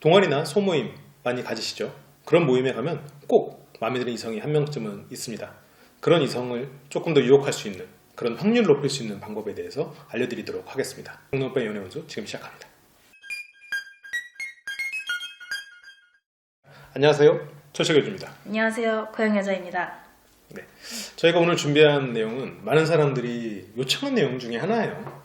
동아리나 소모임 많이 가지시죠? 그런 모임에 가면 꼭 마음에 드는 이성이 한 명쯤은 있습니다. 그런 이성을 조금 더 유혹할 수 있는, 그런 확률을 높일 수 있는 방법에 대해서 알려드리도록 하겠습니다. 홍노빠의 연애운수 지금 시작합니다. 안녕하세요, 초식여주입니다. 안녕하세요, 고영여자입니다. 네, 저희가 오늘 준비한 내용은 많은 사람들이 요청한 내용 중에 하나예요.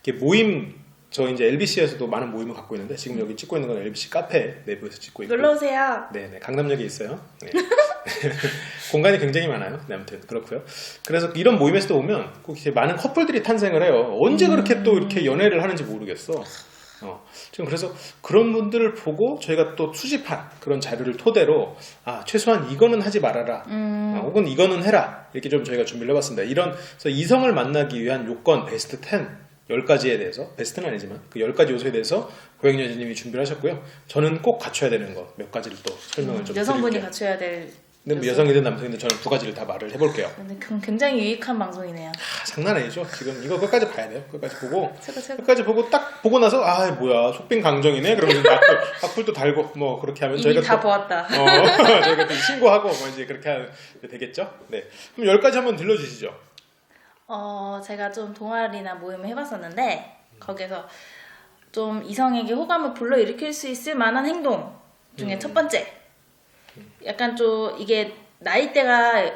이게 모임, 저 이제 LBC에서도 많은 모임을 갖고 있는데 지금 여기 찍고 있는 건 LBC 카페 내부에서 찍고 있고, 놀러 오세요. 네네, 강남역에 있어요. 네. 공간이 굉장히 많아요. 네, 아무튼 그렇고요. 그래서 이런 모임에서도 오면 꼭 이렇게 많은 커플들이 탄생을 해요. 언제 그렇게 또 이렇게 연애를 하는지 모르겠어. 지금 그래서 그런 분들을 보고 저희가 또 수집한 그런 자료를 토대로 최소한 이거는 하지 말아라, 혹은 이거는 해라, 이렇게 좀 저희가 준비를 해봤습니다. 그래서 이성을 만나기 위한 요건 베스트 10가지에 대해서, 베스트는 아니지만 그 10가지 요소에 대해서 고영여자님이 준비를 하셨고요. 저는 꼭 갖춰야 되는 것 몇 가지를 또 설명을 좀 여성분이 드릴게요. 갖춰야 될 근데 뭐 여성이든 남성이든 저는 2가지를 다 말을 해볼게요. 근데 굉장히 유익한 방송이네요. 장난 아니죠. 지금 이거 끝까지 봐야 돼요. 끝까지 보고 최고. 끝까지 보고 딱 보고 나서 뭐야 속빈 강정이네. 그러면서 악플도 달고 뭐 그렇게 하면 이미 저희가 다 또, 보았다. 저희가 또 신고하고 뭐 이제 그렇게 하면 되겠죠. 네. 그럼 10가지 한번 들려주시죠. 제가 좀 동아리나 모임을 해봤었는데 거기서 좀 이성에게 호감을 불러일으킬 수 있을 만한 행동 중에 첫 번째, 약간 좀 이게 나이대가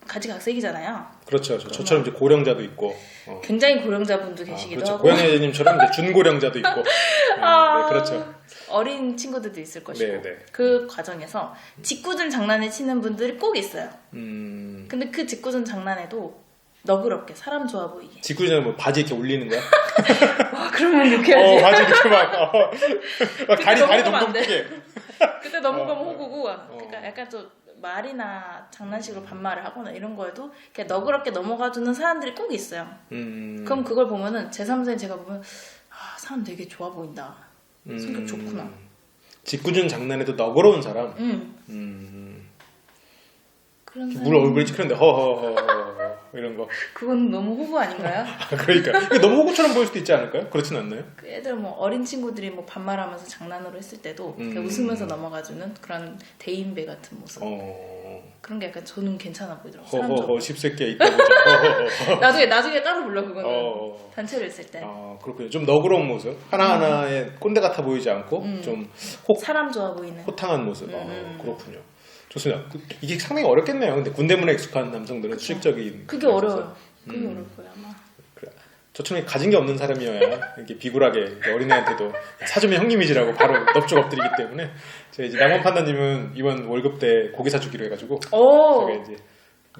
가지각색이잖아요. 그렇죠. 저처럼 이제 고령자도 있고, 굉장히 고령자분도 계시기도 그렇죠. 하고, 고영애님처럼 이제 준고령자도 있고, 네, 그렇죠. 어린 친구들도 있을 것이고, 네. 그 과정에서 짓궂은 장난을 치는 분들이 꼭 있어요. 근데 그 짓궂은 장난에도 너그럽게 사람 좋아 보이게. 직구전에 뭐 바지 이렇게 올리는 거야? 와, 그러면 욕해야지. 바지 이렇게 다리 넘어가면 동동 안 돼. 크게. 그때 넘어가면 호구고, 그러니까 약간 좀 말이나 장난식으로 반말을 하거나 이런 거에도 그냥 너그럽게 넘어가주는 사람들이 꼭 있어요. 그럼 그걸 보면은 제3세는 제가 보면 사람 되게 좋아 보인다. 성격 좋구나. 짓궂은 장난에도 너그러운 사람. 그런 물 얼굴에 찍혔는데 허허허 이런 거. 그건 너무 호구 아닌가요? 그러니까 이게 너무 호구처럼 보일 수도 있지 않을까요? 그렇진 않나요? 그 애들 뭐 어린 친구들이 뭐 반말하면서 장난으로 했을 때도 그냥 웃으면서 넘어가주는 그런 대인배 같은 모습. 그런 게 약간 저는 괜찮아 보이더라고요. 허허허 십새끼야 있다 보자. 나중에 따로 불러 그거는. 단체로 있을 때. 그렇군요. 좀 너그러운 모습. 하나하나의 꼰대 같아 보이지 않고 좀 사람 좋아 보이는. 호탕한 모습. 그렇군요. 좋습니다. 이게 상당히 어렵겠네요. 근데 군대문에 익숙한 남성들은 수직적인. 그게 어려워요. 그게 어려울 거야 아마. 그래. 저처럼 가진 게 없는 사람이어야 이렇게 비굴하게 어린애한테도 사주면 형님이지라고 바로 넙죽 엎드리기 때문에 제가 이제 남원 판다님은 이번 월급 때 고기 사주기로 해가지고 제가 이제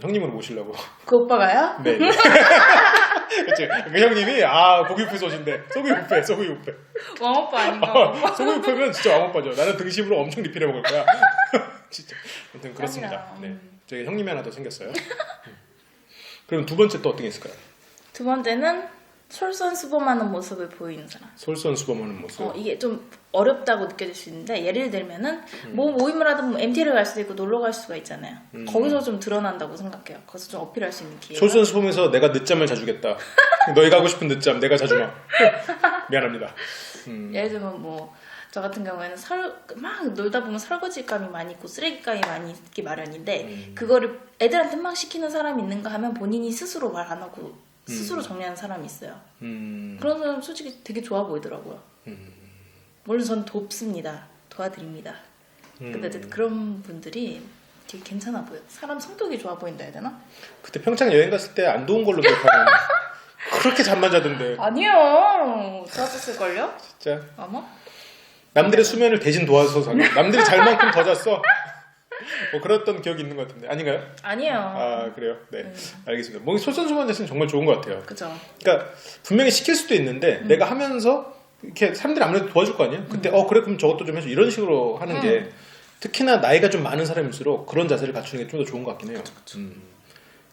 형님으로 모시려고. 그 오빠가요? 네. 그치. 그 형님이 고기 뷔페 쏘신대. 소고기 뷔페. 왕오빠 아닌가? 소고기 뷔페면 진짜 왕오빠죠. 나는 등심으로 엄청 리필해 먹을 거야. 진짜. 아무튼 그렇습니다. 네. 저희 형님이 하나 더 생겼어요. 그럼 두 번째 또 어떤 게 있을까요? 두 번째는 솔선수범하는 모습을 보이는 사람. 솔선수범하는 모습. 이게 좀 어렵다고 느껴질 수 있는데 예를 들면은 뭐 모임을 하든 뭐 MT를 갈 수도 있고 놀러 갈 수가 있잖아요. 거기서 좀 드러난다고 생각해요. 거기서 좀 어필할 수 있는 기회. 솔선수범해서 내가 늦잠을 자주겠다. 너희 가고 싶은 늦잠 내가 자주마. 미안합니다. 예를 들면 뭐 저 같은 경우에는 막 놀다 보면 설거지감이 많이 있고 쓰레기감이 많이 있기 마련인데 그거를 애들한테 막 시키는 사람이 있는가 하면 본인이 스스로 말 안 하고 스스로 정리하는 사람이 있어요. 그런 사람 솔직히 되게 좋아 보이더라고요. 물론 전 돕습니다. 도와드립니다. 근데 그런 분들이 되게 괜찮아 보여. 사람 성격이 좋아 보인다 해야 되나? 그때 평창 여행 갔을 때 안 도운 걸로 기억하는. 그렇게 잠만 자던데. 아니요. 좋았었을걸요? 진짜. 아마? 남들의 수면을 대신 도와서 남들이 잘 만큼 더 잤어. 뭐 그랬던 기억이 있는 것 같은데 아닌가요? 아니에요. 그래요? 네, 알겠습니다. 뭐 솔선수범 자체는 정말 좋은 것 같아요. 그죠. 그러니까 분명히 시킬 수도 있는데 내가 하면서 이렇게 사람들이 아무래도 도와줄 거 아니에요? 그때 그래 그럼 저것도 좀 해줘 이런 식으로 하는 게 특히나 나이가 좀 많은 사람일수록 그런 자세를 갖추는 게 좀 더 좋은 것 같긴 해요.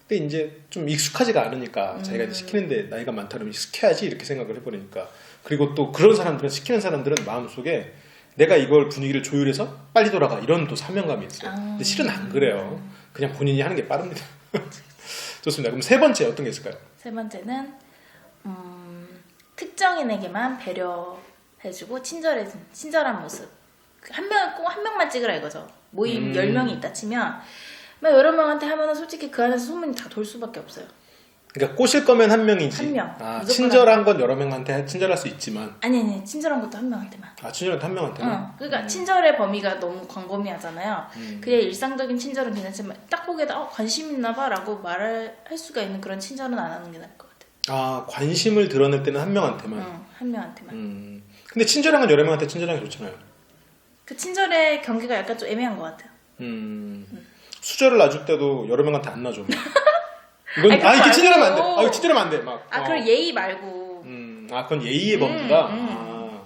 근데 이제 좀 익숙하지가 않으니까 자기가 이제 시키는데 나이가 많다 그러면 시켜야지 이렇게 생각을 해버리니까. 그리고 또 그런 사람들은 시키는 사람들은 마음속에 내가 이걸 분위기를 조율해서 빨리 돌아가 이런 또 사명감이 있어요. 근데 실은 안 그래요. 그냥 본인이 하는 게 빠릅니다. 좋습니다. 그럼 세 번째 어떤 게 있을까요? 세 번째는 특정인에게만 배려해 해주고 친절한 모습. 꼭 한 명만 찍으라 이거죠. 모임 10명이 있다 치면 막 여러 명한테 하면은 솔직히 그 안에서 소문이 다 돌 수밖에 없어요. 그러니까 꼬실 거면 한 명이지. 한 명. 아, 무조건 친절한 건 여러 명한테 친절할 수 있지만. 아니 친절한 것도 한 명한테만. 아, 친절한 한 명한테만. 그러니까 친절의 범위가 너무 광범위하잖아요. 그냥 일상적인 친절은 괜찮지만 딱 보기에도 관심 있나 봐라고 말을 할 수가 있는 그런 친절은 안 하는 게 나을 것 같아요. 아, 관심을 드러낼 때는 한 명한테만. 한 명한테만. 근데 친절한 건 여러 명한테 친절한 게 좋잖아요. 그 친절의 경계가 약간 좀 애매한 것 같아요. 수저를 놔줄 때도 여러 명한테 안 놔줘. 이건 아니, 이렇게 친절하면 안 돼. 말고. 아, 친절하면 안 돼. 막. 그런 예의 말고. 아, 그건 예의의 범주다. 아,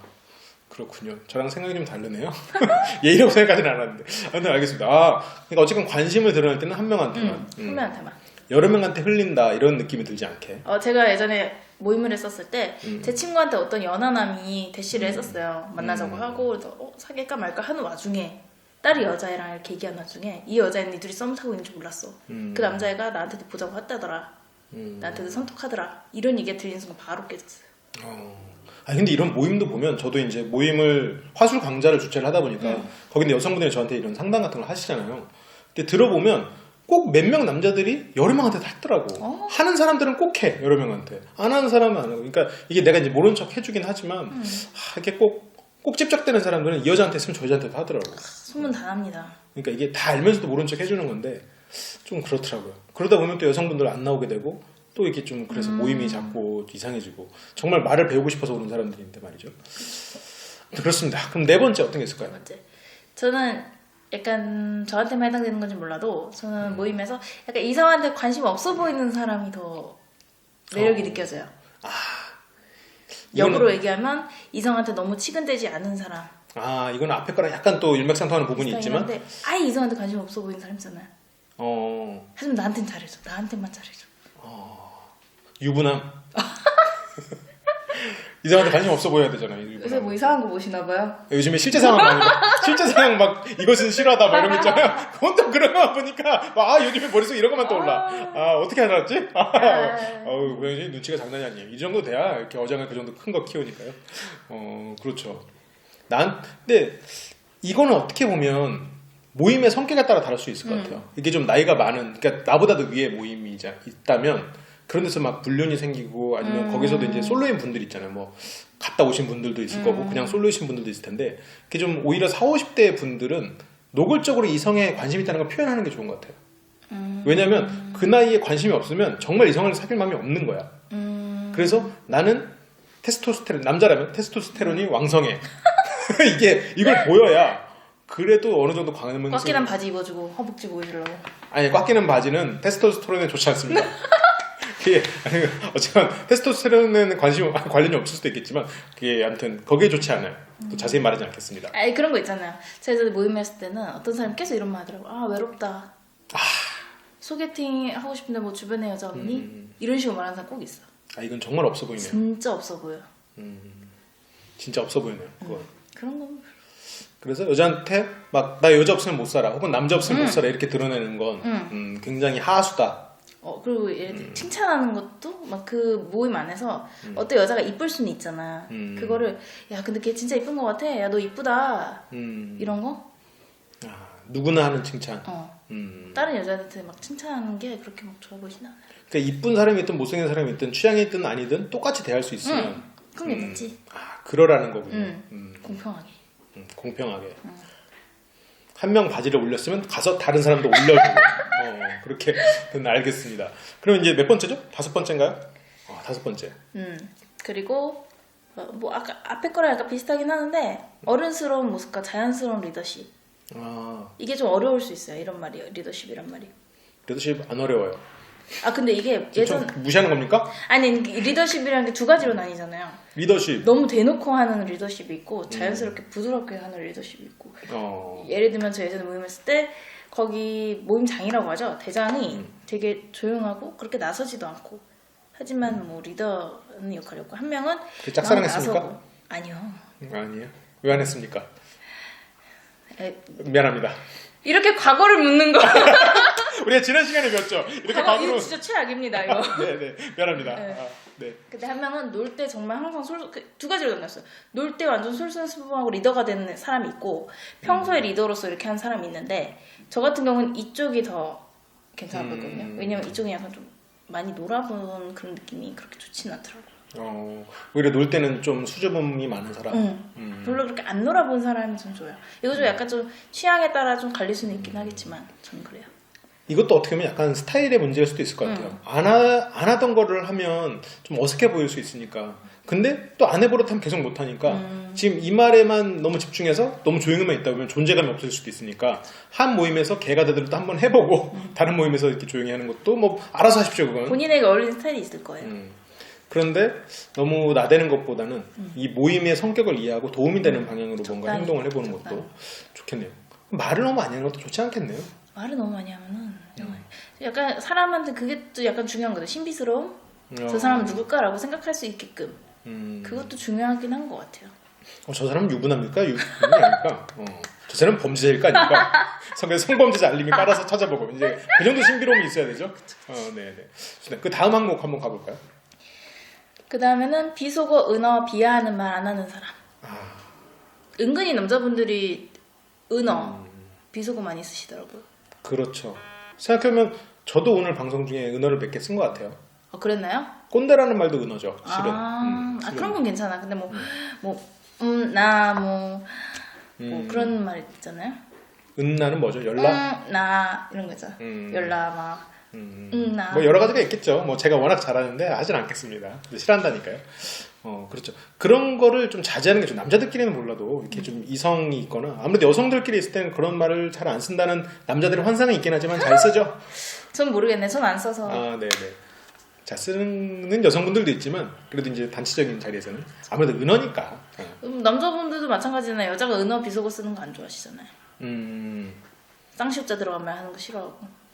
그렇군요. 저랑 생각이 좀 다르네요. 예의라고 생각하지는 않았는데. 아, 네, 알겠습니다. 아, 그러니까 어쨌든 관심을 드러낼 때는 한 명한테만. 한 명한테만. 여러 명한테 흘린다 이런 느낌이 들지 않게. 제가 예전에 모임을 했었을 때 제 친구한테 어떤 연하남이 대시를 했었어요. 만나자고 하고 그래서 사귈까 말까 하는 와중에 딸이 여자애랑 이렇게 얘기하는 와중에 이 여자애는 이 둘이 썸 타고 있는 줄 몰랐어. 그 남자애가 나한테도 보자고 했다더라. 나한테도 선톡하더라. 이런 얘기가 들리는 순간 바로 깨졌어요. 아니 근데 이런 모임도 보면 저도 이제 모임을 화술 강좌를 주최를 하다 보니까 거기 여성분들이 저한테 이런 상담 같은 걸 하시잖아요. 근데 들어보면 꼭 몇 명 남자들이 여러 명한테 다 했더라고. 하는 사람들은 꼭 해, 여러 명한테. 안 하는 사람은 안 하고. 그러니까 이게 내가 이제 모른 척 해주긴 하지만 이게 꼭 집착되는 사람들은 이 여자한테 했으면 저 여자한테도 하더라고. 소문 다 납니다. 그러니까 이게 다 알면서도 모른 척 해주는 건데 좀 그렇더라고요. 그러다 보면 또 여성분들 안 나오게 되고 또 이렇게 좀 그래서 모임이 자꾸 이상해지고 정말 말을 배우고 싶어서 오는 사람들인데 말이죠. 그렇습니다. 그럼 네 번째 어떤 게 있을까요? 두 번째. 저는 약간 저한테만 해당되는 건지 몰라도 저는 모임에서 약간 이성한테 관심 없어 보이는 사람이 더 매력이 느껴져요. 역으로 얘기하면 이성한테 너무 치근대지 않은 사람. 아, 이건 앞에 거랑 약간 또 일맥상통하는 부분이 있지만 한데 아예 이성한테 관심 없어 보이는 사람 있잖아요. 하지만 나한테는 잘해줘. 나한테만 잘해줘. 유부남. 이상한테 관심 없어 보여야 되잖아요. 유부남. 요새 뭐 이상한 거 보시나 봐요? 요즘에 실제 상황 많이 봐. 실제 상황 막 이것은 실화다 막 이런 거 있잖아요. 그건 또 그런 거 보니까 요즘에 머릿속에 이런 것만 떠올라. 어떻게 알았지? 왠지 눈치가 장난이 아니에요. 이 정도 돼야 이렇게 어장을 그 정도 큰 거 키우니까요. 그렇죠. 근데 이거는 어떻게 보면 모임의 성격에 따라 다를 수 있을 것 같아요. 이게 좀 나이가 많은, 그러니까 나보다도 위에 모임이 있다면 그런 데서 막 불륜이 생기고 아니면 거기서도 이제 솔로인 분들 있잖아요. 뭐 갔다 오신 분들도 있을 거고 그냥 솔로이신 분들도 있을 텐데 그게 좀 오히려 40, 50대 분들은 노골적으로 이성에 관심이 있다는 걸 표현하는 게 좋은 것 같아요. 왜냐하면 그 나이에 관심이 없으면 정말 이성을 사귈 마음이 없는 거야. 그래서 나는 남자라면 테스토스테론이 왕성해. 이걸 보여야 그래도 어느 정도 가능성이. 꽉 끼는 바지 입어주고 허벅지 보여주려고. 아니, 꽉 끼는 바지는 테스토스테론에 좋지 않습니다. 어쨌든 테스토스테론에는 관련이 없을 수도 있겠지만 그게 아무튼 거기에 좋지 않아요. 또 자세히 말하지 않겠습니다. 그런 거 있잖아요. 제가 예전에 모임에 했을 때는 어떤 사람이 계속 이런 말 하더라고요. 외롭다. 소개팅 하고 싶은데 뭐 주변에 여자 없니? 이런 식으로 말하는 사람 꼭 있어. 이건 정말 없어 보이네요. 진짜 없어 보여. 진짜 없어 보이네요. 그런 거. 그래서 여자한테 막 나 여자 없으면 못 살아 혹은 남자 없으면 못 살아 이렇게 드러내는 건 굉장히 하수다. 그리고 예를 들어 칭찬하는 것도 막 그 모임 안에서 어떤 여자가 이쁠 수는 있잖아. 그거를 야 근데 걔 진짜 이쁜 것 같아. 야 너 이쁘다. 이런 거? 누구나 하는 칭찬. 다른 여자한테 막 칭찬하는 게 그렇게 막 좋아 보이진 않아요. 그러니까 이쁜 사람이 있든 못생긴 사람이 있든 취향이 있든 아니든 똑같이 대할 수 있으면 그럼 괜찮지. 그러라는 거군요. 공평하게. 공평하게. 한 명 바지를 올렸으면 가서 다른 사람도 올려주고 그렇게 알겠습니다. 그럼 이제 몇 번째죠? 5번째인가요? 5번째. 그리고 뭐 아까 앞에 거랑 약간 비슷하긴 하는데 어른스러운 모습과 자연스러운 리더십. 이게 좀 어려울 수 있어요. 이런 말이 리더십이란 말이. 리더십 안 어려워요. 근데 이게 좀 무시하는 겁니까? 아니 리더십이라는 게 두 가지로 나뉘잖아요. 리더십. 너무 대놓고 하는 리더십이 있고 자연스럽게 부드럽게 하는 리더십이 있고. 예를 들면 저 예전에 모임했을 때 거기 모임장이라고 하죠. 대장이 되게 조용하고 그렇게 나서지도 않고 하지만 뭐 리더는 역할이었고 한 명은 짝사랑했습니까? 아니요. 아니에요. 왜 안 했습니까? 미안합니다. 이렇게 과거를 묻는 거. 우리가 지난 시간에 배웠죠. 이렇게 각으로. 이거 진짜 최악입니다 이거. 네네 미안합니다. 네. 아, 네. 근데 한 명은 놀 때 정말 항상 두 가지로 나눴어요. 놀 때 완전 솔선수범하고 리더가 되는 사람이 있고 평소에 리더로서 이렇게 하는 사람이 있는데 저 같은 경우는 이쪽이 더 괜찮아 보이거든요. 왜냐면 이쪽이 약간 좀 많이 놀아본 그런 느낌이 그렇게 좋지는 않더라고요. 오히려 놀 때는 좀 수줍음이 많은 사람. 별로 그렇게 안 놀아본 사람이 좀 좋아요. 이거 좀 약간 좀 취향에 따라 좀 갈릴 수는 있긴 하겠지만 저는 그래요. 이것도 어떻게 보면 약간 스타일의 문제일 수도 있을 것 같아요. 안 하던 거를 하면 좀 어색해 보일 수 있으니까. 근데 또 안 해버릇하면 계속 못하니까 지금 이 말에만 너무 집중해서 너무 조용히만 있다 보면 존재감이 없을 수도 있으니까 한 모임에서 개가 되더라도 또 한번 해보고 다른 모임에서 이렇게 조용히 하는 것도 뭐 알아서 하십시오 그건. 본인에게 어울리는 스타일이 있을 거예요. 그런데 너무 나대는 것보다는 이 모임의 성격을 이해하고 도움이 되는 방향으로 뭔가 행동을 해보는 것도 좋겠네요. 말을 너무 많이 하는 것도 좋지 않겠네요. 말을 너무 많이 하면은 약간 사람한테 그게 또 약간 중요한 거죠. 신비스러움? 저 사람은 누굴까라고 생각할 수 있게끔 그것도 중요하긴 한 것 같아요. 저 사람은 유부남일까? 유부남이 아닐까? 저 사람은 범죄자일까? 아닐까? 성범죄자 알림이 깔아서 찾아보고 이제 그 정도 신비로움이 있어야 되죠? 네네. 그 다음 항목 한번 가볼까요? 그 다음에는 비속어, 은어, 비하하는 말 안 하는 사람. 은근히 남자분들이 은어, 비속어 많이 쓰시더라고요. 그렇죠. 생각해보면 저도 오늘 방송 중에 은어를 몇 개 쓴 것 같아요. 그랬나요? 꼰대라는 말도 은어죠. 실은. 그런 건 괜찮아. 근데 그런 말 있잖아요. 은나는 뭐죠? 연락? 나 이런 거 있잖아. 연락 막. 나. 뭐 여러 가지가 있겠죠. 뭐 제가 워낙 잘하는데 하진 않겠습니다. 싫어한다니까요. 그렇죠. 그런 거를 좀 자제하는 게 좀 남자들끼리는 몰라도 이렇게 좀 이성이 있거나 아무래도 여성들끼리 있을 때는 그런 말을 잘 안 쓴다는 남자들의 환상은 있긴 하지만 잘 쓰죠. 전 모르겠네. 전 안 써서. 네네. 잘 쓰는 여성분들도 있지만 그래도 이제 단체적인 자리에서는 아무래도 은어니까. 남자분들도 마찬가지잖아요. 여자가 은어 비속어 쓰는 거 안 좋아하시잖아요. 쌍시옷자 들어간 말 하는 거 싫어하고.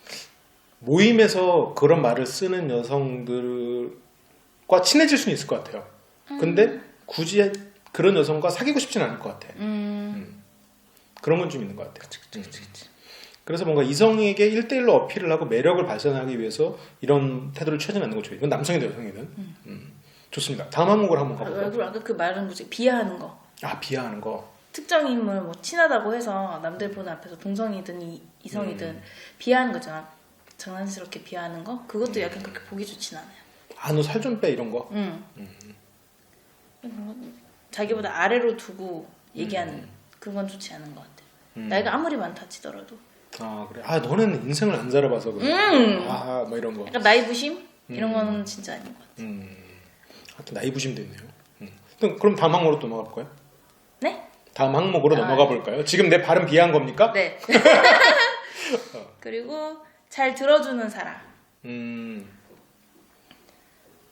모임에서 그런 말을 쓰는 여성들과 친해질 수는 있을 것 같아요. 근데 굳이 그런 여성과 사귀고 싶지는 않을 것 같아. 그런 건 좀 있는 것 같아요. 그치. 그래서 뭔가 이성에게 1대1로 어필을 하고 매력을 발산하기 위해서 이런 태도를 취하지 않는 거 좋아요. 이건 남성이든 여성이든. 좋습니다. 다음 항목으로 한번 가볼까요? 아까 그 말은 뭐지? 비하하는 거. 비하하는 거. 특정 인물 뭐 친하다고 해서 남들 보는 앞에서 동성이든 이성이든 비하하는 거잖아. 장난스럽게 비하하는 거. 그것도 약간 그렇게 보기 좋진 않아요. 너 살 좀 빼 이런 거. 자기보다 아래로 두고 얘기하는 그건 좋지 않은 것 같아요. 나이가 아무리 많다 치더라도. 그래. 너는 인생을 안 살아봐서 그래. 뭐 이런 거. 약간 나이 부심 이런 거는 진짜 아닌 것 같아요. 하여튼 나이 부심도 있네요. 그럼 다음 항목으로 또 넘어가 볼까요? 네? 다음 항목으로 넘어가 볼까요? 지금 내 발음 비하한 겁니까? 네. 그리고 잘 들어주는 사람.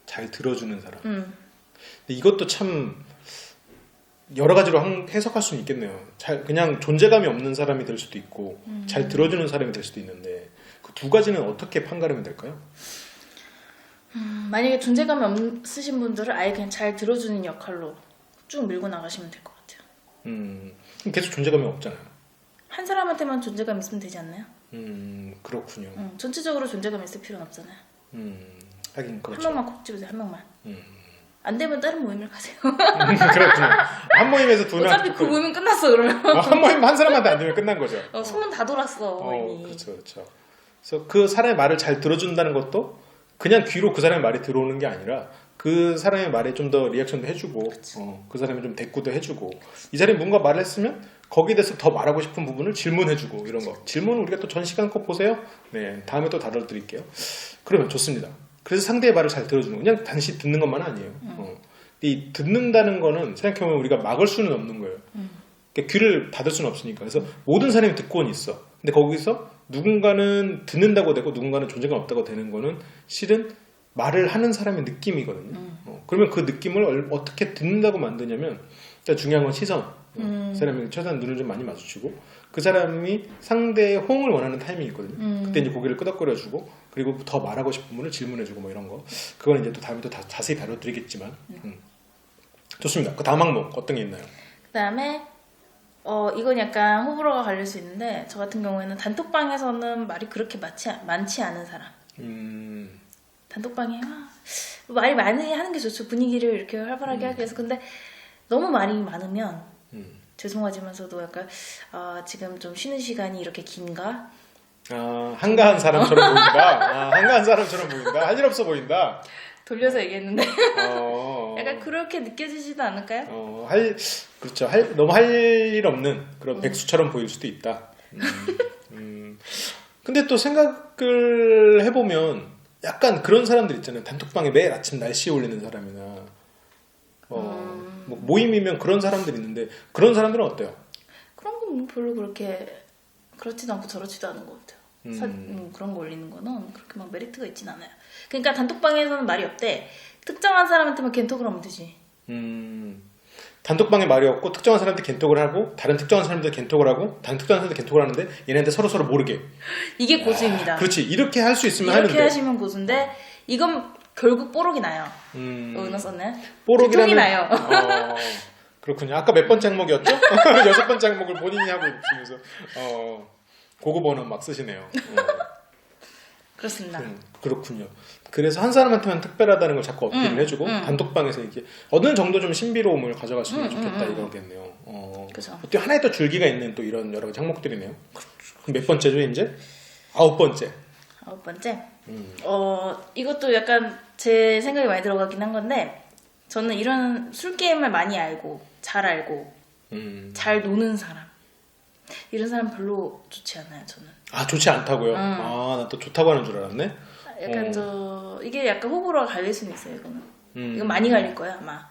잘 들어주는 사람. 근데 이것도 참 여러 가지로 해석할 수는 있겠네요. 그냥 존재감이 없는 사람이 될 수도 있고 잘 들어주는 사람이 될 수도 있는데 그 두 가지는 어떻게 판가름이 될까요? 만약에 존재감이 없으신 분들은 아예 그냥 잘 들어주는 역할로 쭉 밀고 나가시면 될 것 같아요. 계속 존재감이 없잖아요. 한 사람한테만 존재감 있으면 되지 않나요? 그렇군요. 전체적으로 존재감 있을 필요는 없잖아요. 하긴 그렇죠. 한 명만 콕 집으세요. 한 명만. 안 되면 다른 모임을 가세요. 그렇군요. 한 모임에서 두 명. 어차피 그 모임은 끝났어 그러면. 한 모임 한 사람한테 안 되면 끝난 거죠. 소문 다 돌았어 이미. 그렇죠. 그래서 그 사람의 말을 잘 들어준다는 것도 그냥 귀로 그 사람의 말이 들어오는 게 아니라 그 사람의 말에 좀 더 리액션도 해주고 그 사람이 좀 대꾸도 해주고 이 사람이 뭔가 말을 했으면 거기에 대해서 더 말하고 싶은 부분을 질문해주고 이런 거. 질문은 우리가 또 전 시간 꼭 보세요. 네, 다음에 또 다뤄드릴게요. 그러면 좋습니다. 그래서 상대의 말을 잘 들어주는 거. 그냥 단시 듣는 것만 아니에요. 이 듣는다는 거는 생각해보면 우리가 막을 수는 없는 거예요. 그러니까 귀를 닫을 수는 없으니까. 그래서 모든 사람이 듣고는 있어. 근데 거기서 누군가는 듣는다고 되고 누군가는 존재감 없다고 되는 거는 실은 말을 하는 사람의 느낌이거든요. 그러면 그 느낌을 어떻게 듣는다고 만드냐면 일단 중요한 건 시선. 사람이 최소한 눈을 좀 많이 마주치고 그 사람이 상대의 호응을 원하는 타이밍이 있거든요. 그때 이제 고개를 끄덕거려주고 그리고 더 말하고 싶은 부분을 질문해주고 뭐 이런 거. 그건 이제 또 다음에 또 자세히 다뤄드리겠지만 좋습니다. 그 다음 항목 어떤 게 있나요? 그 다음에 이건 약간 호불호가 갈릴 수 있는데 저 같은 경우에는 단톡방에서는 말이 그렇게 많지 않은 사람. 단톡방에 말이 많이 하는 게 좋죠. 분위기를 이렇게 활발하게 하기 위해서. 근데 너무 말이 많으면 죄송하지만서도 약간 지금 좀 쉬는 시간이 이렇게 긴가? 한가한 사람처럼 보인다. 한가한 사람처럼 보인다. 할 일 없어 보인다. 돌려서 얘기했는데 약간 그렇게 느껴지지도 않을까요? 그렇죠. 너무 할 일 없는 그런 백수처럼 보일 수도 있다. 근데 또 생각을 해보면 약간 그런 사람들 있잖아요. 단톡방에 매일 아침 날씨 올리는 사람이나 뭐 모임이면 그런 사람들 있는데 그런 사람들은 어때요? 그런 건 뭐 별로 그렇게 그렇지도 않고 저렇지도 않은 것 같아요. 그런 거 올리는 거는 그렇게 막 메리트가 있진 않아요. 그러니까 단톡방에서는 말이 없대. 특정한 사람한테만 겐톡을 하면 되지. 단톡방에 말이 없고 특정한 사람한테 겐톡을 하고 다른 특정한 사람한테 겐톡을 하고 다른 특정한 사람한테 겐톡을 하는데 얘네한테 서로 모르게. 이게 고수입니다. 그렇지. 이렇게 할 수 있으면 이렇게 하는데. 하시면 고수인데 이건 결국 뽀록이 나요. 은하 썼네. 뽀록이라는 이 나요. 그렇군요. 아까 몇 번째 항목이었죠? 6번째 항목을 본인이 하고 있으면서 고급 언어 막 쓰시네요. 그렇습니다. 그렇군요. 그래서 한 사람한테만 특별하다는 걸 자꾸 어필을 해주고 단톡방에서 이렇게 어느 정도 좀 신비로움을 가져갔으면 좋겠다 이거겠네요. 그죠. 또 하나의 또 줄기가 있는 또 이런 여러 가지 항목들이네요. 그럼 몇 번째죠 이제? 9번째. 9번째. 이것도 약간 제 생각이 많이 들어가긴 한 건데 저는 이런 술 게임을 많이 알고 잘 알고 잘 노는 사람 이런 사람 별로 좋지 않아요. 저는. 좋지 않다고요? 나 또 좋다고 하는 줄 알았네. 약간 이게 약간 호불호가 갈릴 수는 있어요. 이건 많이 갈릴 거야 아마.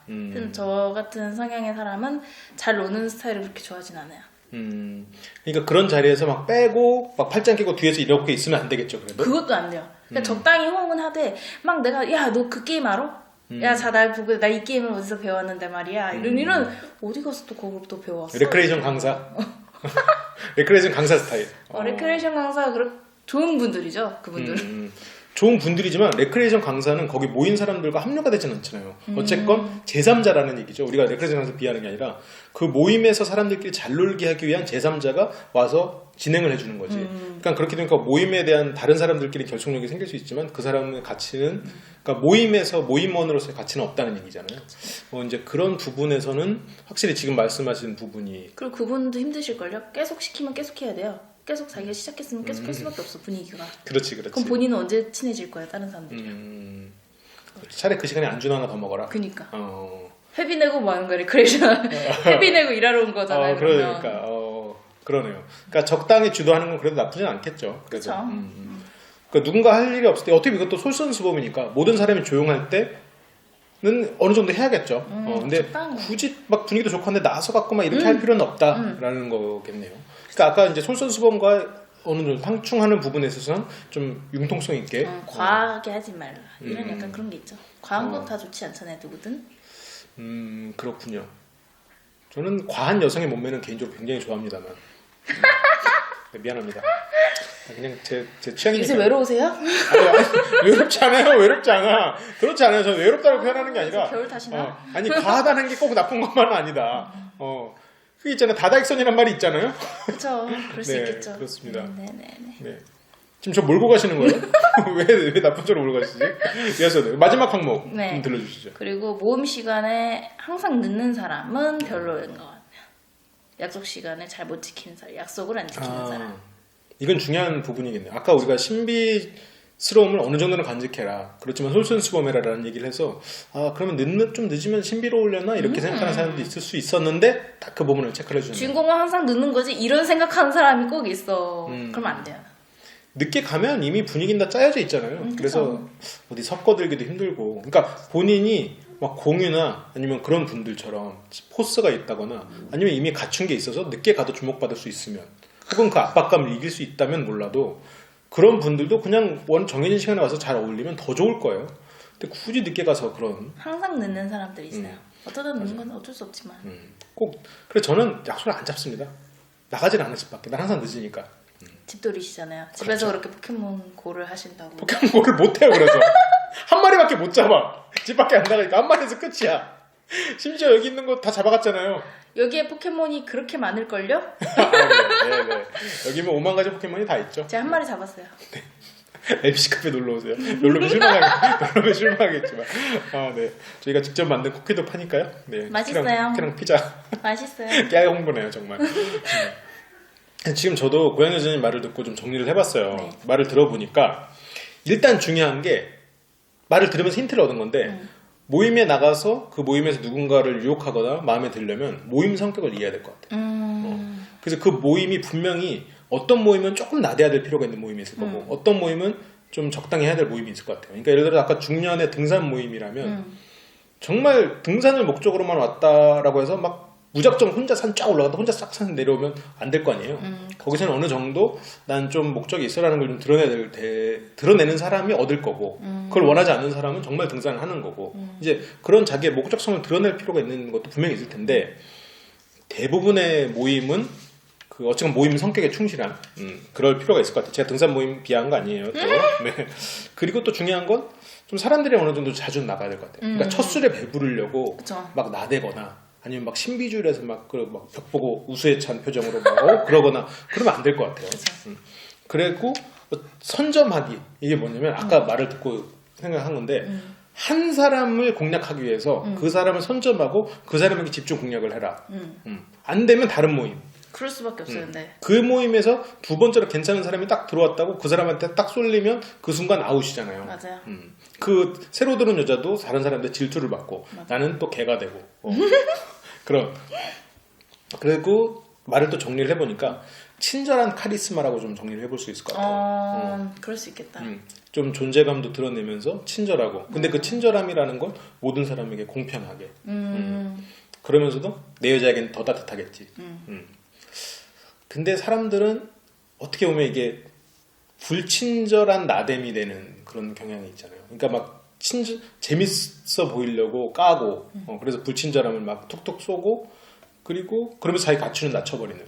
저 같은 성향의 사람은 잘 노는 스타일을 그렇게 좋아하진 않아요. 그러니까 그런 자리에서 막 빼고 막 팔짱 끼고 뒤에서 이렇게 있으면 안 되겠죠. 그래도 그것도 안 돼요. 그러니까 적당히 호응은 하되 막 내가 야 너 그 게임 알아? 야 자 날 보고 나 이 게임을 어디서 배웠는데 말이야. 이런 어디 가서 또 그걸 또 배워왔어? 레크레이션 강사. 레크레이션 강사 스타일. 레크레이션 강사가 좋은 분들이죠. 그분들은. 좋은 분들이지만 레크레이션 강사는 거기 모인 사람들과 합류가 되지는 않잖아요. 어쨌건 제3자라는 얘기죠. 우리가 레크레이션 강사 비하는 게 아니라 그 모임에서 사람들끼리 잘 놀게 하기 위한 제3자가 와서 진행을 해주는 거지. 그러니까 그렇게 되니까 모임에 대한 다른 사람들끼리 결속력이 생길 수 있지만 그 사람의 가치는 그러니까 모임에서 모임원으로서의 가치는 없다는 얘기잖아요. 이제 그런 부분에서는 확실히 지금 말씀하신 부분이 그리고 그분도 힘드실걸요. 계속 시키면 계속 해야 돼요. 계속 자기가 시작했으면 계속 할 수밖에 없어 분위기가. 그렇지. 그럼 본인은 언제 친해질 거예요 다른 사람들이랑. 차라리 그 시간에 안주 하나 더 먹어라. 그니까. 회비 내고 뭐 하는 거야 레크레이션. 회비 내고 일하러 온 거잖아요. 그러니까 그러네요. 그러니까 적당히 주도하는 건 그래도 나쁘진 않겠죠. 그렇죠. 그러니까 누군가 할 일이 없을 때 어떻게 이것도 솔선수범이니까 모든 사람이 조용할 때는 어느 정도 해야겠죠. 근데 굳이 막 분위기도 좋고 한데 나서 갖고 막 이렇게 할 필요는 없다라는 거겠네요. 그러니까 아까 이제 솔선수범과 어느 정도 상충하는 부분에 있어서는 좀 융통성 있게 과하게 하지 말라 이런 약간 그런 게 있죠. 과한 건 다 좋지 않잖아요 누구든. 그렇군요. 저는 과한 여성의 몸매는 개인적으로 굉장히 좋아합니다만 네, 미안합니다. 그냥 제 취향이니까. 요새 외로우세요? 아니, 외롭지 않아요. 외롭지 않아. 그렇지 않아요. 저는 외롭다고 표현하는 게 아니라 겨울 탓이나? 아니 과하다는 게 꼭 나쁜 것만은 아니다. 그게 있잖아요. 다다익선이란 말이 있잖아요. 그렇죠. 그럴 수 네, 있겠죠. 그렇습니다. 네. 지금 저 몰고 가시는 거예요? 왜 나쁜 쪽으로 몰고 가시지? 그래서 마지막 항목 좀 들려주시죠. 그리고 모임 시간에 항상 늦는 사람은 별로인 것 같아요. 약속 시간을 잘 못 지키는 사람, 약속을 안 지키는 사람. 이건 중요한 부분이겠네요. 아까 우리가 신비스러움을 어느 정도는 간직해라. 그렇지만 솔선수범해라라는 얘기를 해서 그러면 좀 늦으면 신비로우려나 이렇게 생각하는 사람도 있을 수 있었는데 딱 그 부분을 체크를 해주는 주인공은 항상 늦는 거지 이런 생각하는 사람이 꼭 있어. 그러면 안 돼요. 늦게 가면 이미 분위기는 다 짜여져 있잖아요. 그래서 어디 섞어들기도 힘들고 그러니까 본인이 막 공유나 아니면 그런 분들처럼 포스가 있다거나 아니면 이미 갖춘 게 있어서 늦게 가도 주목받을 수 있으면 혹은 그 압박감을 이길 수 있다면 몰라도 그런 분들도 그냥 정해진 시간에 와서 잘 어울리면 더 좋을 거예요. 근데 굳이 늦게 가서 그런 항상 늦는 사람들이 있어요. 어쩌다 늦는 건 어쩔 수 없지만 꼭 그래서 저는 약속을 안 잡습니다. 나가질 않을 수밖에. 난 항상 늦으니까. 집돌이시잖아요. 집에서 그렇게 포켓몬고를 하신다고. 포켓몬고를 못해요. 그래서 한 마리밖에 못 잡아. 집 밖에 안 나가니까 한 마리에서 끝이야. 심지어 여기 있는 거 다 잡아갔잖아요. 여기에 포켓몬이 그렇게 많을걸요? 아, 네, 네. 여기면 5만 가지 포켓몬이 다 있죠. 제가 한 마리 잡았어요. ABC 카페 놀러 오세요. 놀러면 실망하겠지만. 아, 네. 저희가 직접 만든 쿠키도 파니까요. 네. 맛있어요. 쿠키랑 피자. 맛있어요. 깨 홍보네요, 정말. 지금 저도 고양이 여자님 말을 듣고 좀 정리를 해봤어요. 네. 말을 들어보니까 일단 중요한 게 말을 들으면서 힌트를 얻은 건데 모임에 나가서 그 모임에서 누군가를 유혹하거나 마음에 들려면 모임 성격을 이해해야 될 것 같아요. 그래서 그 모임이 분명히 어떤 모임은 조금 나대야 될 필요가 있는 모임이 있을 거고 어떤 모임은 좀 적당히 해야 될 모임이 있을 것 같아요. 그러니까 예를 들어 아까 중년의 등산 모임이라면 정말 등산을 목적으로만 왔다라고 해서 막 무작정 혼자 산 쫙 올라갔다 혼자 싹 산 내려오면 안 될 거 아니에요. 거기서는 어느 정도 난 좀 목적이 있어라는 걸 좀 드러내는 사람이 얻을 거고 그걸 원하지 않는 사람은 정말 등산을 하는 거고 이제 그런 자기의 목적성을 드러낼 필요가 있는 것도 분명히 있을 텐데 대부분의 모임은 그 어쨌든 모임 성격에 충실한 그럴 필요가 있을 것 같아요. 제가 등산 모임 비하한 거 아니에요. 또. 네. 그리고 또 중요한 건 좀 사람들이 어느 정도 자주 나가야 될 것 같아요. 그러니까 첫 술에 배부르려고 그쵸. 막 나대거나 아니면 막 신비주의에서 막 벽 보고 우수에 찬 표정으로 막 그러거나 그러면 안 될 것 같아요. 그리고 선점하기 이게 뭐냐면 아까 말을 듣고 생각한 건데 한 사람을 공략하기 위해서 그 사람을 선점하고 그 사람에게 집중 공략을 해라. 안 되면 다른 모임. 그럴 수밖에 없어요. 근데 그 모임에서 두 번째로 괜찮은 사람이 딱 들어왔다고 그 사람한테 딱 쏠리면 그 순간 아웃이잖아요. 맞아요. 그 새로 들은 여자도 다른 사람한테 질투를 받고 나는 또 개가 되고 그런. 그리고 말을 또 정리를 해보니까 친절한 카리스마라고 좀 정리를 해볼 수 있을 것 같아요. 그럴 수 있겠다. 좀 존재감도 드러내면서 친절하고 근데 그 친절함이라는 건 모든 사람에게 공평하게 그러면서도 내 여자에겐 더 따뜻하겠지. 근데 사람들은 어떻게 보면 이게 불친절한 나댐이 되는 그런 경향이 있잖아요. 그러니까 막 재밌어 보이려고 까고 그래서 불친절함을 막 툭툭 쏘고 그리고 그러면서 자기 가치는 낮춰버리는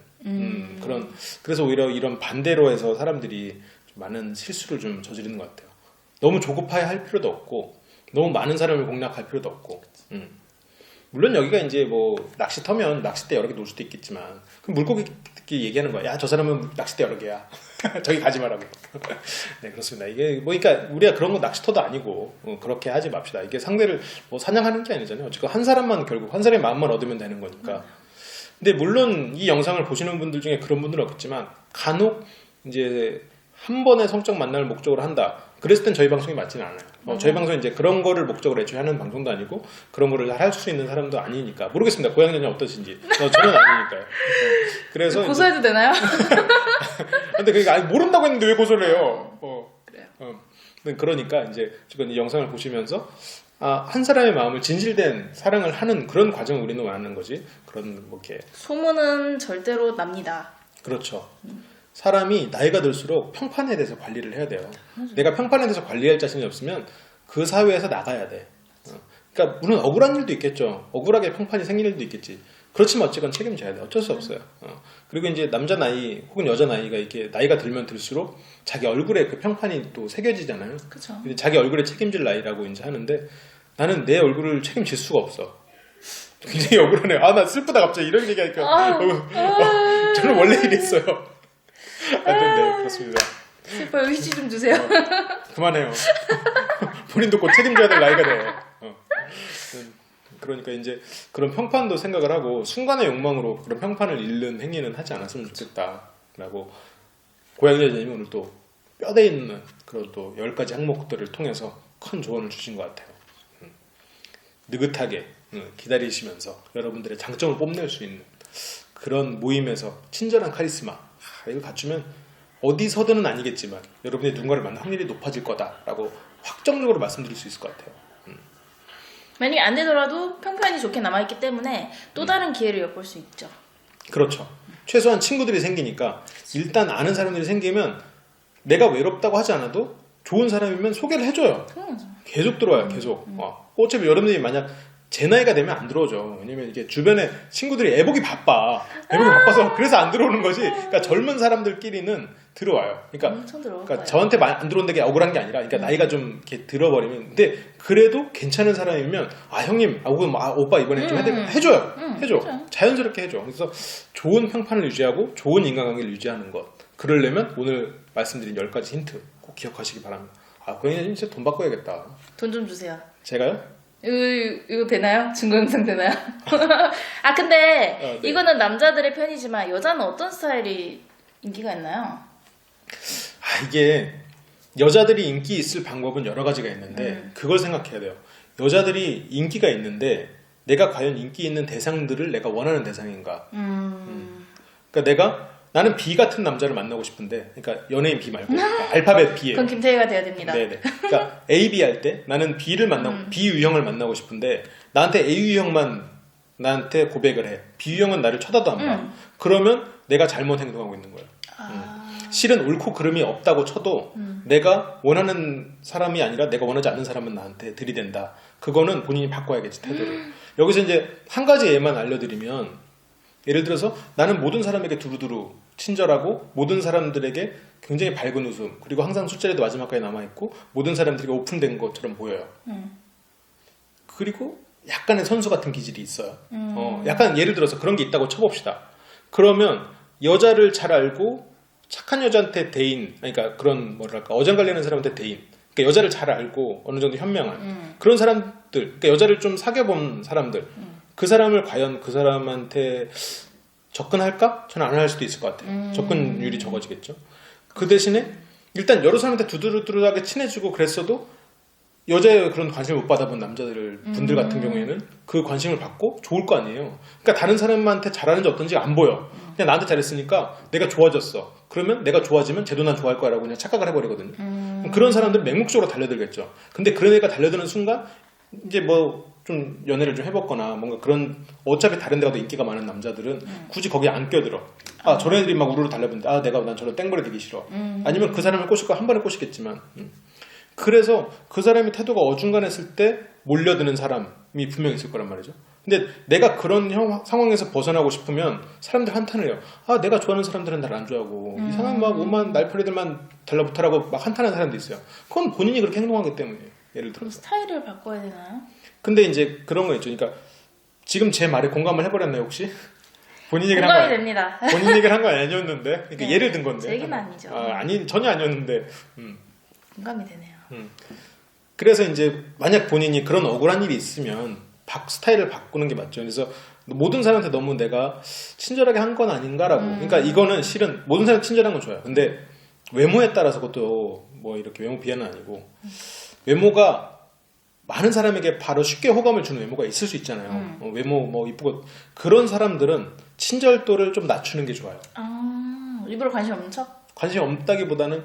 그런. 그래서 오히려 이런 반대로 해서 사람들이 많은 실수를 좀 저지르는 것 같아요. 너무 조급하게 할 필요도 없고 너무 많은 사람을 공략할 필요도 없고. 물론 여기가 이제 뭐 낚시터면 낚싯대 여러 개 놓을 수도 있겠지만 그럼 물고기끼리 얘기하는 거야. 야, 저 사람은 낚싯대 여러 개야. 저기 가지 말라고. 네, 그렇습니다. 이게 뭐 그러니까 우리가 그런 거 낚시터도 아니고 그렇게 하지 맙시다. 이게 상대를 뭐 사냥하는 게 아니잖아요. 어쨌든 한 사람만 결국 한 사람의 마음만 얻으면 되는 거니까. 근데 물론 이 영상을 보시는 분들 중에 그런 분들은 없겠지만 간혹 이제 한 번의 성적 만남을 목적으로 한다. 그랬을 땐 저희 방송이 맞지는 않아요. 저희 방송은 이제 그런 거를 목적으로 애초에 하는 방송도 아니고 그런 거를 할 수 있는 사람도 아니니까 모르겠습니다. 고양이 년이 어떠신지. 저는 아니니까요. 그래서 고소해도 되나요? 근데 그게 아니 모른다고 했는데 왜 고소를 해요? 그래요. 그러니까 이제 지금 이 영상을 보시면서 한 사람의 마음을 진실된 사랑을 하는 그런 과정을 우리는 원하는 거지. 그런 뭐 이렇게 소문은 절대로 납니다. 그렇죠. 사람이 나이가 들수록 평판에 대해서 관리를 해야 돼요. 내가 평판에 대해서 관리할 자신이 없으면 그 사회에서 나가야 돼. 그러니까 물론 억울한 일도 있겠죠. 억울하게 평판이 생길 일도 있겠지. 그렇지만 어쨌건 책임져야 돼. 어쩔 수 없어요. 그리고 이제 남자 나이 혹은 여자 나이가 이렇게 나이가 들면 들수록 자기 얼굴에 그 평판이 또 새겨지잖아요. 그렇죠. 자기 얼굴에 책임질 나이라고 이제 하는데 나는 내 얼굴을 책임질 수가 없어. 굉장히 억울하네요. 나 슬프다 갑자기 이런 얘기하니까. 저는 원래 이랬어요. 네, 그렇습니다. 슬퍼요. 휴지 좀 주세요. 그만해요. 본인도 곧 책임져야 될 나이가 돼요. 그러니까 이제 그런 평판도 생각을 하고 순간의 욕망으로 그런 평판을 잃는 행위는 하지 않았으면 좋겠다라고 고양이 여자님이 오늘 또 뼈대 있는 그런 또 10가지 항목들을 통해서 큰 조언을 주신 것 같아요. 느긋하게 기다리시면서 여러분들의 장점을 뽐낼 수 있는 그런 모임에서 친절한 카리스마 이걸 갖추면 어디서든은 아니겠지만 여러분이 누군가를 만날 확률이 높아질 거다라고 확정적으로 말씀드릴 수 있을 것 같아요. 만약에 안 되더라도 평판이 좋게 남아있기 때문에 또 다른 기회를 엿볼 수 있죠. 그렇죠. 최소한 친구들이 생기니까 일단 아는 사람들이 생기면 내가 외롭다고 하지 않아도 좋은 사람이면 소개를 해줘요. 계속 들어와요. 계속. 어차피 여러분들이 만약 제 나이가 되면 안 들어오죠. 왜냐면 이게 주변에 친구들이 애보기 바빠서 그래서 안 들어오는 거지. 그러니까 젊은 사람들끼리는 들어와요. 그러니까, 엄청 들어올 그러니까 거예요. 저한테 안 들어온다는 게 억울한 게 아니라, 그러니까 나이가 좀 이렇게 들어버리면, 근데 그래도 괜찮은 사람이면 형님, 혹은 오빠 이번에 좀 해줘요. 해줘. 맞아요. 자연스럽게 해줘. 그래서 좋은 평판을 유지하고 좋은 인간관계를 유지하는 것. 그러려면 오늘 말씀드린 10가지 힌트 꼭 기억하시기 바랍니다. 그러면 진짜 돈 바꿔야겠다. 돈 좀 주세요. 제가요? 이거 되나요? 증거 영상 되나요? 근데 네. 이거는 남자들의 편이지만 여자는 어떤 스타일이 인기가 있나요? 이게 여자들이 인기 있을 방법은 여러 가지가 있는데 그걸 생각해야 돼요. 여자들이 인기가 있는데 내가 과연 인기 있는 대상들을 내가 원하는 대상인가? 그러니까 나는 B 같은 남자를 만나고 싶은데, 그러니까 연예인 B 말고 알파벳 B예요. 그건 김태희가 돼야 됩니다. 네네. 그러니까 A, B 할 때 나는 B를 B 유형을 만나고 싶은데 나한테 A 유형만 나한테 고백을 해. B 유형은 나를 쳐다도 안 봐. 그러면 내가 잘못 행동하고 있는 거예요. 실은 옳고 그름이 없다고 쳐도 내가 원하는 사람이 아니라 내가 원하지 않는 사람은 나한테 들이댄다. 그거는 본인이 바꿔야겠지, 태도를. 여기서 이제 한 가지 예만 알려드리면, 예를 들어서 나는 모든 사람에게 두루두루 친절하고 모든 사람들에게 굉장히 밝은 웃음, 그리고 항상 술자리도 마지막까지 남아있고 모든 사람들이 오픈된 것처럼 보여요. 그리고 약간의 선수 같은 기질이 있어요. 약간 예를 들어서 그런 게 있다고 쳐봅시다. 그러면 여자를 잘 알고 착한 여자한테 대인, 그러니까 그런 뭐랄까 어장관리하는 사람한테 대인, 그러니까 여자를 잘 알고 어느 정도 현명한 그런 사람들, 그러니까 여자를 좀 사귀어본 사람들, 그 사람을 과연 그 사람한테 접근할까? 저는 안 할 수도 있을 것 같아요. 접근율이 적어지겠죠. 그 대신에 일단 여러 사람한테 두드러하게 친해지고 그랬어도 여자의 그런 관심을 못 받아본 분들 같은 경우에는 그 관심을 받고 좋을 거 아니에요. 그러니까 다른 사람한테 잘하는지 어떤지 안 보여. 그냥 나한테 잘했으니까 내가 좋아졌어. 그러면 내가 좋아지면 쟤도 난 좋아할 거라고 그냥 착각을 해버리거든요. 그런 사람들은 맹목적으로 달려들겠죠. 근데 그런 애가 달려드는 순간 이제 좀 연애를 좀 해봤거나 뭔가 그런 어차피 다른 데 가도 인기가 많은 남자들은 굳이 거기에 안 껴들어. 저런 애들이 막 우르르 달려드는데 난 저런 땡벌이 되기 싫어. 아니면 그 사람을 꼬실 거 한 번에 꼬시겠지만 그래서 그 사람의 태도가 어중간했을 때 몰려드는 사람이 분명히 있을 거란 말이죠. 근데 내가 그런 상황에서 벗어나고 싶으면 사람들 한탄을 해요. 내가 좋아하는 사람들은 날 안 좋아하고 이상한 막 오만 날파리들만 달라붙으라고 막 한탄하는 사람도 있어요. 그건 본인이 그렇게 행동하기 때문이에요. 예를 들어서 스타일을 바꿔야 되나요? 근데 이제 그런 거 있죠. 그러니까 지금 제 말에 공감을 해버렸나요 혹시? 본인 얘기를 한 공감이 거 됩니다. 본인 얘기를 한 거 아니었는데 그러니까 네, 예를 든 건데. 제 얘기는 아니죠. 아니 전혀 아니었는데. 공감이 되네요. 그래서 이제 만약 본인이 그런 억울한 일이 있으면 스타일을 바꾸는 게 맞죠. 그래서 모든 사람한테 너무 내가 친절하게 한 건 아닌가라고. 그러니까 이거는 실은 모든 사람 친절한 건 좋아요. 근데 외모에 따라서 그것도 뭐 이렇게 외모 비하는 아니고 외모가 많은 사람에게 바로 쉽게 호감을 주는 외모가 있을 수 있잖아요. 외모 이쁘고 그런 사람들은 친절도를 좀 낮추는 게 좋아요. 일부러 관심 없는 척? 관심 없다기보다는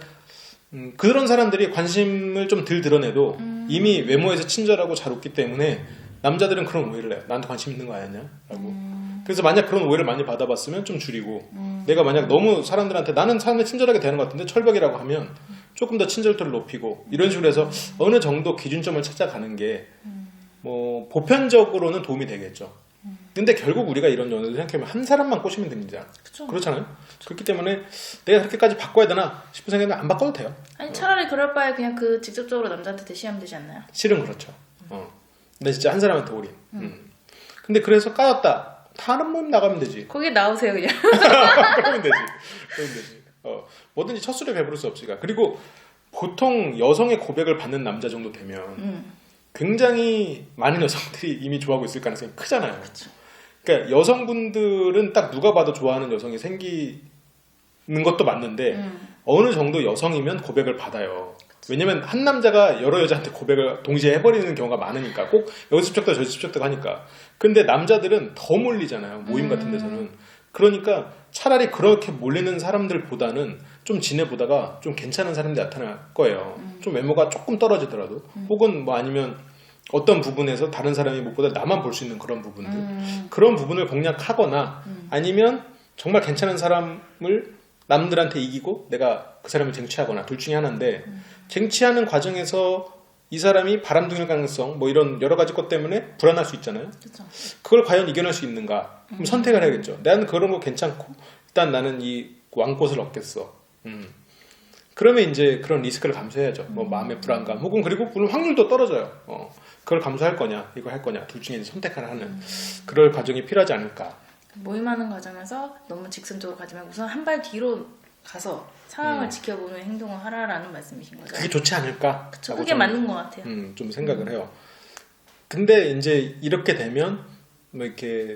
그런 사람들이 관심을 좀 덜 드러내도 이미 외모에서 친절하고 잘 웃기 때문에 남자들은 그런 오해를 해요. 나한테 관심 있는 거 아니냐? 라고. 그래서 만약 그런 오해를 많이 받아봤으면 좀 줄이고 내가 만약 너무 사람들한테 나는 사람들 친절하게 대하는 것 같은데 철벽이라고 하면 조금 더 친절도를 높이고 이런 식으로 해서 어느 정도 기준점을 찾아가는 게 뭐 보편적으로는 도움이 되겠죠. 근데 결국 우리가 이런 연애를 생각하면 한 사람만 꼬시면 됩니다. 그쵸. 그렇잖아요. 그렇기 때문에 내가 그렇게까지 바꿔야 되나 싶은 생각이면 안 바꿔도 돼요. 아니 차라리 그럴 바에 그냥 직접적으로 남자한테 대시하면 되지 않나요? 실은 그렇죠. 근데 진짜 한 사람한테 올인. 근데 그래서 까였다. 다른 모임 나가면 되지. 거기 나오세요 그냥. 그러면 되지. 뭐든지 첫 술에 배부를 수 없으니까. 그리고 보통 여성의 고백을 받는 남자 정도 되면 굉장히 많은 여성들이 이미 좋아하고 있을 가능성이 크잖아요. 그쵸. 그러니까 여성분들은 딱 누가 봐도 좋아하는 여성이 생기는 것도 맞는데 어느 정도 여성이면 고백을 받아요. 왜냐면 한 남자가 여러 여자한테 고백을 동시에 해버리는 경우가 많으니까 꼭 여기서 집적다 저기서 집적다 하니까. 근데 남자들은 더 몰리잖아요. 모임 같은 데서는. 그러니까 차라리 그렇게 몰리는 사람들보다는 좀 지내보다가 좀 괜찮은 사람들이 나타날 거예요. 좀 외모가 조금 떨어지더라도 혹은 뭐 아니면 어떤 부분에서 다른 사람이 무엇보다 나만 볼 수 있는 그런 부분들 그런 부분을 공략하거나 아니면 정말 괜찮은 사람을 남들한테 이기고 내가 그 사람을 쟁취하거나 둘 중에 하나인데 쟁취하는 과정에서 이 사람이 바람둥일 가능성 뭐 이런 여러 가지 것 때문에 불안할 수 있잖아요. 그렇죠. 그걸 과연 이겨낼 수 있는가? 그럼 선택을 해야겠죠. 나는 그런 거 괜찮고 일단 나는 이 왕꽃을 얻겠어. 그러면 이제 그런 리스크를 감수해야죠. 뭐 마음의 불안감 혹은 그리고 물론 확률도 떨어져요. 그걸 감수할 거냐 이거 할 거냐 둘 중에 선택을 하는 그럴 과정이 필요하지 않을까. 모임하는 과정에서 너무 직선적으로 가지 말고 우선 한 발 뒤로 가서 상황을 지켜보는 행동을 하라라는 말씀이신 거죠. 그게 좋지 않을까? 그쵸, 그게 맞는 것 같아요. 좀 생각을 해요. 근데 이제 이렇게 되면 뭐 이렇게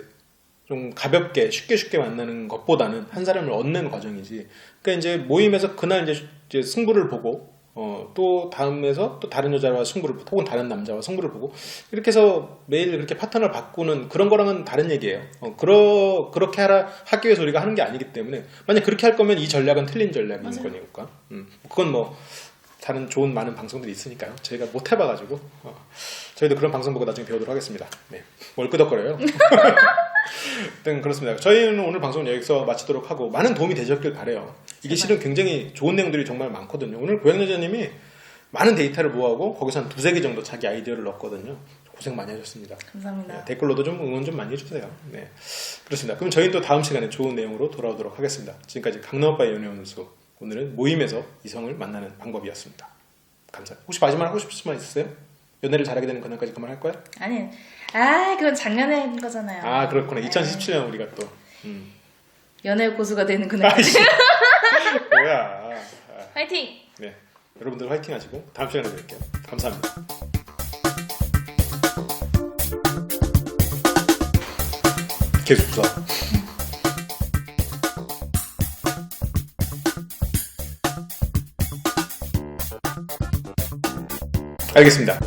좀 가볍게 쉽게 만나는 것보다는 한 사람을 얻는 과정이지. 그러니까 이제 모임에서 그날 이제 승부를 보고 또 다음에서 또 다른 여자와 승부를 혹은 다른 남자와 승부를 보고 이렇게 해서 매일 그렇게 파트너를 바꾸는 그런 거랑은 다른 얘기예요. 그렇게 하기 위해서 우리가 하는 게 아니기 때문에 만약 그렇게 할 거면 이 전략은 틀린 전략인 맞아요. 거니까. 그건 뭐 다른 좋은 많은 방송들이 있으니까요. 저희가 못 해봐가지고 저희도 그런 방송 보고 나중에 배우도록 하겠습니다. 네, 뭘 끄덕거려요? 네, 그렇습니다. 저희는 오늘 방송 여기서 마치도록 하고 많은 도움이 되셨길 바래요. 이게 실은 굉장히 좋은 내용들이 정말 많거든요. 오늘 고양여자님이 많은 데이터를 모아고 거기서 한 두세 개 정도 자기 아이디어를 넣었거든요. 고생 많이 하셨습니다. 감사합니다. 네, 댓글로도 좀 응원 좀 많이 해주세요. 네, 그렇습니다. 그럼 저희는 또 다음 시간에 좋은 내용으로 돌아오도록 하겠습니다. 지금까지 강남오빠의 연애연수 오늘은 모임에서 이성을 만나는 방법이었습니다. 감사합니다. 혹시 마지막으로 하고 싶으신 말 있으세요? 연애를 잘하게 되는 그날까지 그만 할 거야? 아니, 그건 작년에 한 거잖아요. 아 그렇구나. 2017년 우리가 또 연애 고수가 되는 그날까지. 아이씨 뭐야. 화이팅! 네, 여러분들 화이팅 하시고 다음 시간에 뵐게요. 감사합니다. 계속 웃어. 알겠습니다.